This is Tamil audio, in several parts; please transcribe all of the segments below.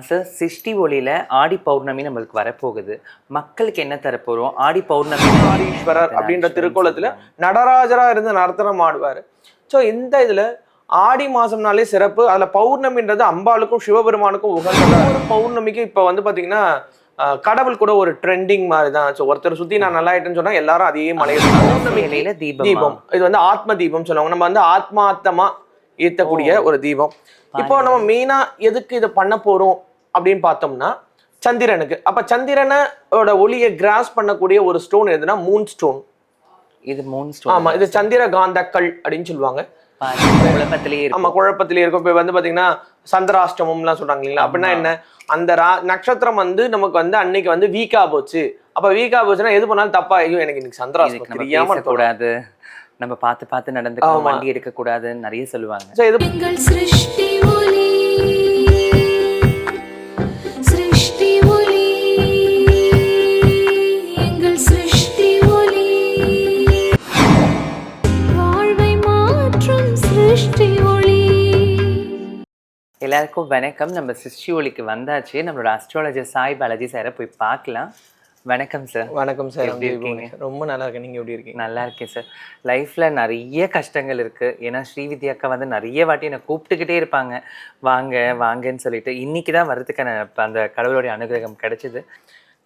சார் சிருஷ்டி ஒளியில ஆடி பௌர்ணமி நம்மளுக்கு வரப்போகுது. மக்களுக்கு என்ன தரப்போறோம்? ஆடி பௌர்ணமி ஈஸ்வரர் அப்படின்ற திருக்கோலத்துல நடராஜரா இருந்து நர்த்தனம் ஆடுவாரு. ஸோ இந்த இதுல ஆடி மாசம்னாலே சிறப்பு. அதுல பௌர்ணமின்றது அம்பாளுக்கும் சிவபெருமானுக்கும் உகந்ததா. ஒரு பௌர்ணமிக்கு இப்ப வந்து பாத்தீங்கன்னா கடவுள் கூட ஒரு ட்ரெண்டிங் மாதிரி தான். ஸோ ஒருத்தர் சுத்தி நான் நல்லா ஆயிட்டேன்னு சொன்னா எல்லாரும் அதே மலையில பௌர்ணமியில தீபம். இது வந்து ஆத்ம தீபம் சொல்லுவாங்க. நம்ம வந்து ஆத்மார்த்தமா ஏத்தக்கூடிய ஒரு தீபம். இப்போ நம்ம மெயினா எதுக்கு இதை பண்ண போறோம் அப்படின்னு பார்த்தோம்னா சந்திரனுக்கு. அப்ப சந்திரனோட ஒளியை கிராஸ் பண்ணக்கூடிய ஒரு ஸ்டோன் எதுனா மூன் ஸ்டோன். இது மூன் ஸ்டோன். ஆமா, இது சந்திர காந்தக்கல் அப்படின்னு சொல்லுவாங்க. குழப்பத்திலேயே ஆமா, குழப்பத்திலேயே இருக்கும். இப்ப வந்து பாத்தீங்கன்னா சந்திராஷ்டமம் எல்லாம் சொல்றாங்க இல்லைங்களா? அப்படின்னா என்ன, அந்த நட்சத்திரம் வந்து நமக்கு வந்து அன்னைக்கு வந்து வீக்கா போச்சு. அப்ப வீக்கா போச்சுன்னா எது பண்ணாலும் தப்பா, ஐயோ எனக்கு இன்னைக்கு சந்திராஷ்டமம் தெரியாம கூடாது, நம்ம பார்த்து நடந்துக்கணும், வண்டி எடுக்க கூடாது நிறைய சொல்லுவாங்க. எல்லாருக்கும் வணக்கம். நம்ம சிருஷ்டி ஒளிக்கு வந்தாச்சு. நம்மளோட அஸ்ட்ராலஜர் சாய் பாலாஜி சாரை போய் பார்க்கலாம். வணக்கம் சார். வணக்கம் சார், எப்படி இருக்கீங்க? ரொம்ப நல்லா இருக்கேன், நீங்க எப்படி இருக்கீங்க? நல்லா இருக்கேன் சார். லைஃப்ல நிறைய கஷ்டங்கள் இருக்கு. ஏன்னா ஸ்ரீவித்யா அக்கா வந்து நிறைய வாட்டி என்னை கூப்பிட்டுக்கிட்டே இருப்பாங்க, வாங்க வாங்கன்னு சொல்லிட்டு. இன்னைக்கு தான் வர்றதுக்கான அந்த கடவுளுடைய அனுகிரகம் கிடைச்சிது.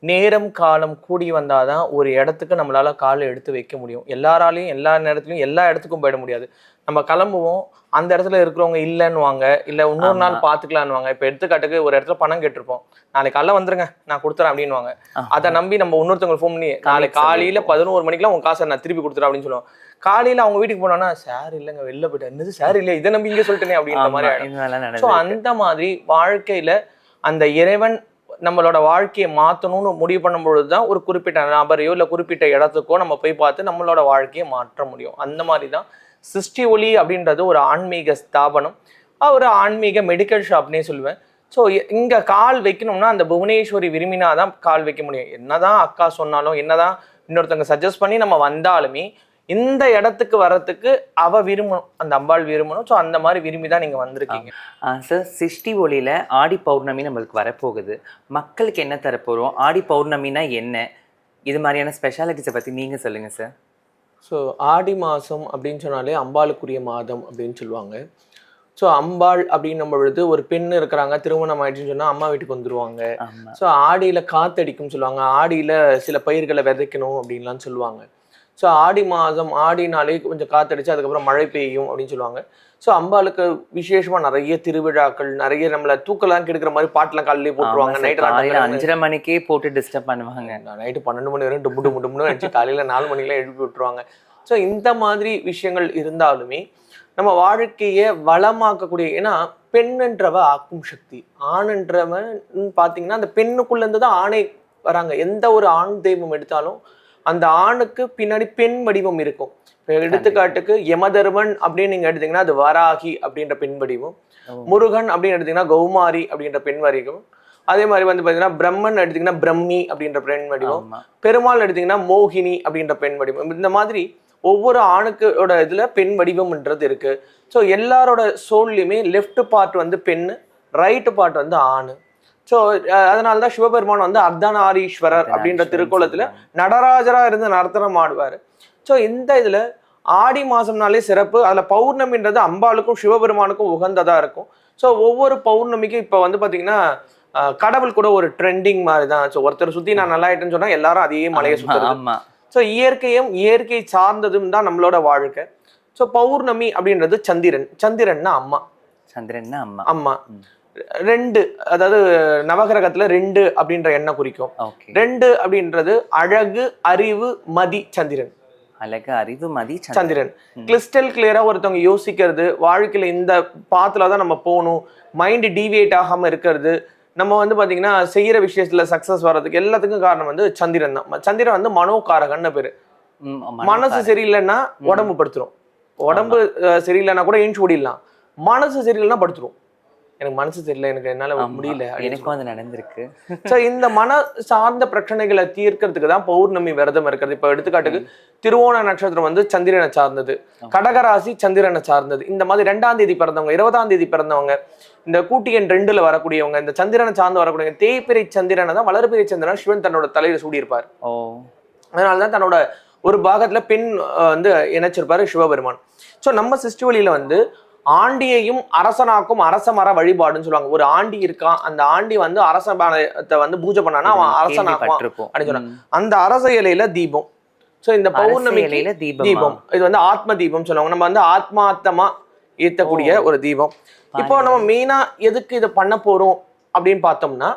நேரம் காலம் கூடி வந்தாதான் ஒரு இடத்துக்கு நம்மளால காலை எடுத்து வைக்க முடியும். எல்லாராலையும் எல்லா நேரத்துலையும் எல்லா இடத்துக்கும் போயிட முடியாது. நம்ம கிளம்புவோம், அந்த இடத்துல இருக்கிறவங்க இல்லைன்னுவாங்க, இல்லை இன்னொரு நாள் பார்த்துக்கலான்னுவாங்க. இப்போ எடுத்துக்காட்டுக்கு ஒரு இடத்துல பணம் கேட்டிருப்போம், நாளைக்கு காலைல வந்துருங்க நான் கொடுத்துறேன் அப்படின்வாங்க. அதை நம்பி நம்ம இன்னொருத்தவங்க ஃபோன் பண்ணி நாளைக்கு காலையில 11 மணிக்கெல்லாம் உங்க காசை நான் திருப்பி கொடுத்துறேன் அப்படின்னு சொல்லுவோம். காலையில அவங்க வீட்டுக்கு போனோம்னா சார் இல்லைங்க வெளில போயிட்டேன், என்னது சார் இல்லை, இதை நம்பி இங்கே சொல்லிட்டேனே அப்படின்ற மாதிரி. ஸோ அந்த மாதிரி வாழ்க்கையில அந்த இறைவன் நம்மளோட வாழ்க்கையை மாற்றணும்னு முடிவு பண்ணும் பொழுதுதான் ஒரு குறிப்பிட்ட நபரையோ இல்லை குறிப்பிட்ட இடத்துக்கோ நம்ம போய் பார்த்து நம்மளோட வாழ்க்கையை மாற்ற முடியும். அந்த மாதிரி தான் சிருஷ்டி ஒளி அப்படின்றது ஒரு ஆன்மீக ஸ்தாபனம், ஒரு ஆன்மீக மெடிக்கல் ஷாப்னே சொல்லுவேன். ஸோ இங்கே கால் வைக்கணும்னா அந்த புவனேஸ்வரி விரும்பினாதான் கால் வைக்க முடியும். என்னதான் அக்கா சொன்னாலும், என்னதான் இன்னொருத்தவங்க சஜஸ்ட் பண்ணி நம்ம வந்தாலுமே இந்த இடத்துக்கு வர்றதுக்கு அவ விரும்பணும், அந்த அம்பாள் விரும்பணும். ஸோ அந்த மாதிரி விரும்பி தான் நீங்கள் வந்திருக்கீங்க. சார் சிருஷ்டி ஒளியில் ஆடி பௌர்ணமி நம்மளுக்கு வரப்போகுது. மக்களுக்கு என்ன தரப்போகிறோம்? ஆடி பௌர்ணமினா என்ன? இது மாதிரியான ஸ்பெஷாலிட்டிஸை பற்றி நீங்கள் சொல்லுங்கள் சார். ஸோ ஆடி மாதம் அப்படின்னு சொன்னாலே அம்பாளுக்குரிய மாதம் அப்படின்னு சொல்லுவாங்க. ஸோ அம்பாள் அப்படின்னும் பொழுது ஒரு பெண் இருக்கிறாங்க, திருமணம் ஆயிடுச்சுன்னு சொன்னால் அம்மா வீட்டுக்கு வந்துடுவாங்க. ஸோ ஆடியில் காத்தடிக்கும்னு சொல்லுவாங்க, ஆடியில் சில பயிர்களை விதைக்கணும் அப்படின்லாம் சொல்லுவாங்க. ஸோ ஆடி மாதம் ஆடினாலே கொஞ்சம் காத்தடிச்சு அதுக்கப்புறம் மழை பெய்யும் அப்படின்னு சொல்லுவாங்க. ஸோ அம்பாளுக்கு விசேஷமாக நிறைய திருவிழாக்கள், நிறைய நம்மளை தூக்கெல்லாம் கெடுக்கிற மாதிரி பாட்டெல்லாம் காலையிலே போட்டுருவாங்க. நைட்டு 5:30 மணிக்கே போட்டு டிஸ்டர்ப் பண்ணுவாங்க. நைட்டு 12 மணி வரையும் டும்முன்னு அடிச்சு காலையில் 4 மணிக்கெல்லாம் எழுப்பி விட்டுருவாங்க. ஸோ இந்த மாதிரி விஷயங்கள் இருந்தாலுமே நம்ம வாழ்க்கையை வளமாக்கக்கூடிய, ஏன்னா பெண்ணுன்றவ ஆக்கும் சக்தி, ஆணுன்றவன் பார்த்தீங்கன்னா அந்த பெண்ணுக்குள்ளேருந்து தான் ஆணை வராங்க. எந்த ஒரு ஆண் தெய்வம் எடுத்தாலும் அந்த ஆணுக்கு பின்னாடி பெண் வடிவம் இருக்கும். இப்போ எடுத்துக்காட்டுக்கு யமதர்மன் அப்படின்னு நீங்க எடுத்தீங்கன்னா அது வராகி அப்படின்ற பெண் வடிவம், முருகன் அப்படின்னு எடுத்தீங்கன்னா கௌமாரி அப்படின்ற பெண் வடிவம், அதே மாதிரி வந்து பார்த்தீங்கன்னா பிரம்மன் எடுத்தீங்கன்னா பிரம்மி அப்படின்ற பெண் வடிவம், பெருமாள் எடுத்தீங்கன்னா மோகினி அப்படின்ற பெண் வடிவம். இந்த மாதிரி ஒவ்வொரு ஆணுக்கோட இதுல பெண் வடிவம்ன்றது இருக்கு. ஸோ எல்லாரோட சோல்லையுமே லெஃப்ட் பார்ட் வந்து பெண்ணு, ரைட் பார்ட் வந்து ஆணு. ஸோ அதனாலதான் சிவபெருமான் வந்து அர்த்தநாரீஸ்வரர் அப்படின்ற திருக்கோலத்துல நடராஜரா இருந்து நர்த்தனம் ஆடுவாரு. ஸோ இந்த இதுல ஆடி மாசம்னாலே சிறப்பு. அதுல பௌர்ணமின்றது அம்பாளுக்கும் சிவபெருமானுக்கும் உகந்ததா இருக்கும். ஸோ ஒவ்வொரு பௌர்ணமிக்கும் இப்ப வந்து பாத்தீங்கன்னா கடவுள் கூட ஒரு ட்ரெண்டிங் மாதிரி தான். ஸோ ஒருத்தர் சுத்தி நான் நல்லா ஆயிட்டேன்னு சொன்னா எல்லாரும் அதே மலையை சுத்துறது. ஸோ இயற்கை சார்ந்ததும் தான் நம்மளோட வாழ்க்கை. ஸோ பௌர்ணமி அப்படின்றது சந்திரன்னா அம்மா. அம்மா 2, அதாவது நவகிரகத்துல 2 அப்படின்ற எண்ணம் குறிக்கும். 2 அப்படின்றது அழகு, அறிவு, மதி, சந்திரன். அழகு, அறிவு, மதி, சந்திரன். கிறிஸ்டல் கிளியரா ஒருத்தவங்க யோசிக்கிறது, வாழ்க்கையில இந்த பாத்துலதான் நம்ம போகணும், மைண்ட் டீவியேட் ஆகாம இருக்கிறது, நம்ம வந்து பாத்தீங்கன்னா செய்யற விஷயத்துல சக்சஸ் வர்றதுக்கு எல்லாத்துக்கும் காரணம் வந்து சந்திரன் தான். சந்திரன் வந்து மனோகாரகன்னு பேரு. மனசு சரியில்லைன்னா உடம்பு படுத்துரும், உடம்பு சரியில்லைன்னா கூட ஏஞ்சி ஓடிடலாம், மனசு சரியில்லைன்னா படுத்துரும். எனக்கு மனசு தெரியல, எனக்கு என்னால முடியல. எனக்கும் அது நடந்திருக்கு. ஸோ இந்த மன சார்ந்த பிரச்சனைகளை தீர்க்கறதுக்கு தான் பௌர்ணமி விரதம் இருக்கிறது. இப்போ எடுத்துக்காட்டுக்கு திருவோண நட்சத்திரம் வந்து சந்திரனை சார்ந்தது, கடகராசி சந்திரனை சார்ந்தது. இந்த மாதிரி 2ஆம் தேதி பிறந்தவங்க, 20ஆம் தேதி பிறந்தவங்க, இந்த கூட்டி எண் 2ல வரக்கூடியவங்க, இந்த சந்திரனை சார்ந்து வரக்கூடிய தேய்பிறை சந்திரனை தான் வளர்பிறை சந்திரன் சிவன் தன்னோட தலையில சூடியிருப்பார். அதனாலதான் தன்னோட ஒரு பாகத்துல பெண் வந்து இணைச்சிருப்பாரு சிவபெருமான். ஸோ நம்ம சிருஷ்டி வழியில வந்து ஆண்டியையும் அரசனாக்கும் அரச மர வழிபாடுன்னு சொல்லுவாங்க. ஒரு ஆண்டி இருக்கான், அந்த ஆண்டி வந்து அரசத்தை வந்து பூஜை பண்ணானா அவன் அரசனாக்குவான் அப்படின்னு சொன்னாங்க. அந்த அரச இலையில தீபம். ஸோ இந்த பௌர்ணமி தீபம் இது வந்து ஆத்ம தீபம் சொல்லுவாங்க. நம்ம வந்து ஆத்மார்த்தமா ஏத்தக்கூடிய ஒரு தீபம். இப்போ நம்ம மெயினா எதுக்கு இதை பண்ண போறோம் அப்படின்னு பார்த்தோம்னா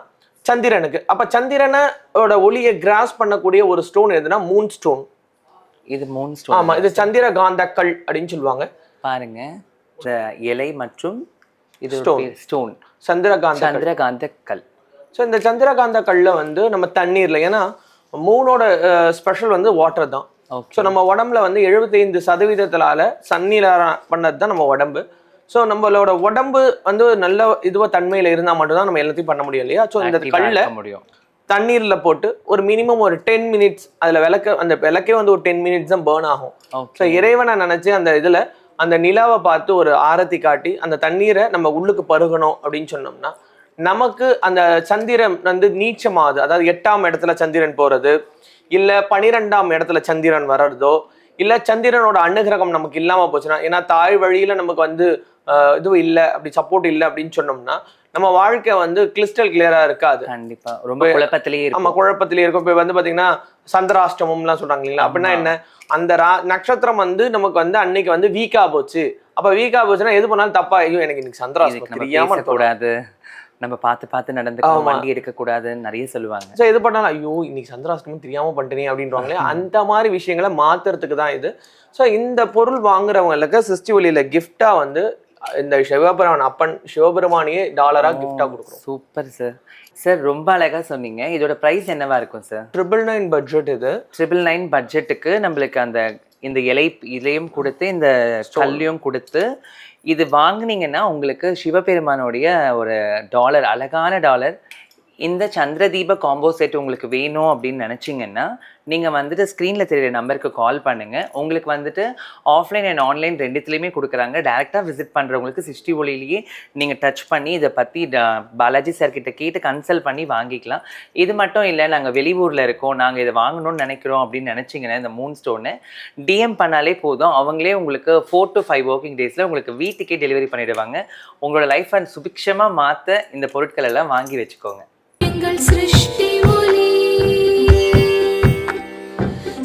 சந்திரனுக்கு. அப்ப சந்திரனோட ஒளியை கிராஸ் பண்ணக்கூடிய ஒரு ஸ்டோன் எதுனா மூன் ஸ்டோன். இது மூன் ஸ்டோன். ஆமா, இது சந்திர காந்தக்கல் அப்படின்னு சொல்லுவாங்க. பாருங்க, இலை மற்றும் இது ஸ்டோன் சந்திரகாந்த கல். ஸோ இந்த சந்திரகாந்த கல்ல வந்து நம்ம தண்ணீர்ல, ஏன்னா மூனோட ஸ்பெஷல் வந்து வாட்டர் தான். ஸோ நம்ம உடம்புல வந்து 75% சன்னில பண்ணது தான் நம்ம உடம்பு. ஸோ நம்மளோட உடம்பு வந்து நல்ல இதுவா தன்மையில இருந்தா மட்டும்தான் நம்ம எல்லாத்தையும் பண்ண முடியும் இல்லையா? ஸோ இந்த கல்ல தண்ணீர்ல போட்டு ஒரு மினிமம் ஒரு 10 மினிட்ஸ் அதுல அந்த விளக்கே வந்து ஒரு 10 மினிட்ஸ் தான் பேர்ன் ஆகும். ஸோ இறைவனை நினைச்சு அந்த இதுல அந்த நிலாவை பார்த்து ஒரு ஆரத்தி காட்டி அந்த தண்ணீரை நம்ம உள்ளுக்கு பருகணும் அப்படின்னு சொன்னோம்னா நமக்கு அந்த சந்திரன் வந்து நீச்சமாகுது. அதாவது 8ஆம் இடத்துல சந்திரன் போறது, இல்ல 12ஆம் இடத்துல சந்திரன் வர்றதோ, இல்ல சந்திரனோட அனுகிரகம் நமக்கு இல்லாம போச்சுன்னா, ஏன்னா தாய் வழியில நமக்கு வந்து இதுவும் இல்லை, அப்படி சப்போர்ட் இல்லை அப்படின்னு சொன்னோம்னா நம்ம வாழ்க்கை வந்து கிறிஸ்டல் கிளியரா இருக்காது. கண்டிப்பா ரொம்ப குழப்பத்திலேயே இருக்கும். ஆமா, குழப்பத்திலேயே இருக்கும். இப்ப வந்து பாத்தீங்கன்னா சந்திராஷ்டமம்லாம் சொல்றாங்க இல்லைங்களா? அப்படின்னா என்ன, அந்த நட்சத்திரம் வந்து நமக்கு வந்து அன்னைக்கு வந்து வீக்கா போச்சு. அப்ப வீக்கா போச்சுன்னா எது பண்ணாலும் தப்பா, ஐயோ எனக்கு இன்னைக்கு சந்திராஷ்டமம் தெரியாம கூடாது, நம்ம பார்த்து நடந்துக்கணும், வண்டி எடுக்க கூடாதுன்னு நிறைய சொல்லுவாங்க. ஸோ எது பண்ணாலும் ஐயோ இன்னைக்கு சந்திராஷ்டமம் தெரியாம பண்ணிட்டேனே அப்படின்றாங்களே, அந்த மாதிரி விஷயங்களை மாத்துறதுக்கு தான் இது. ஸோ இந்த பொருள் வாங்குறவங்களுக்கு சிருஷ்டி வழியில கிஃப்டா வந்து இந்த சிவபெருமானியே டாலரா கிஃப்டா கொடுக்குறோம். Super sir. சார் ரொம்ப அழகா சொன்னீங்க. இதோட பிரைஸ் என்னவா இருக்கும் சார்? 999 பட்ஜெட். இது 999 பட்ஜெட்டுக்கு நம்மளுக்கு அந்த இந்த இலையும் கொடுத்து இந்த கல்லையும் கொடுத்து இது வாங்குனீங்கன்னா உங்களுக்கு சிவபெருமானுடைய ஒரு டாலர், அழகான டாலர், இந்த சந்திரதீப காம்போ செட் உங்களுக்கு வேணும் அப்படின்னு நினச்சிங்கன்னா நீங்கள் வந்துட்டு ஸ்க்ரீனில் தெரியுற நம்பருக்கு கால் பண்ணுங்கள். உங்களுக்கு வந்துட்டு ஆஃப்லைன் அண்ட் ஆன்லைன் ரெண்டுத்துலேயுமே கொடுக்குறாங்க. டேரெக்டாக விசிட் பண்ணுறவங்களுக்கு சிருஷ்டி ஒளியிலேயே நீங்கள் டச் பண்ணி இதை பற்றி பாலாஜி சார்கிட்ட கேட்டு கன்சல்ட் பண்ணி வாங்கிக்கலாம். இது மட்டும் இல்லை, நாங்கள் வெளியூரில் இருக்கோம், நாங்கள் இதை வாங்கணும்னு நினைக்கிறோம் அப்படின்னு நினச்சிங்கன்னா இந்த மூன் ஸ்டோனை டிஎம் பண்ணாலே போதும். அவங்களே உங்களுக்கு 4 to 5 ஒர்க்கிங் டேஸில் உங்களுக்கு வீட்டுக்கே டெலிவரி பண்ணிடுவாங்க. உங்களோட லைஃப் அண்ட் சுபிக்ஷமாக மாற்ற இந்த பொருட்கள் எல்லாம் வாங்கி வச்சுக்கோங்க. எங்கள் சிருஷ்டி ஒளி,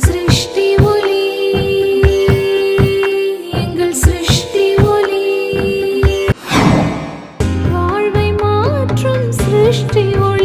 சிருஷ்டி ஒளி, எங்கள் சிருஷ்டி ஒளி, வாழ்வை மாற்றும் சிருஷ்டி ஒளி.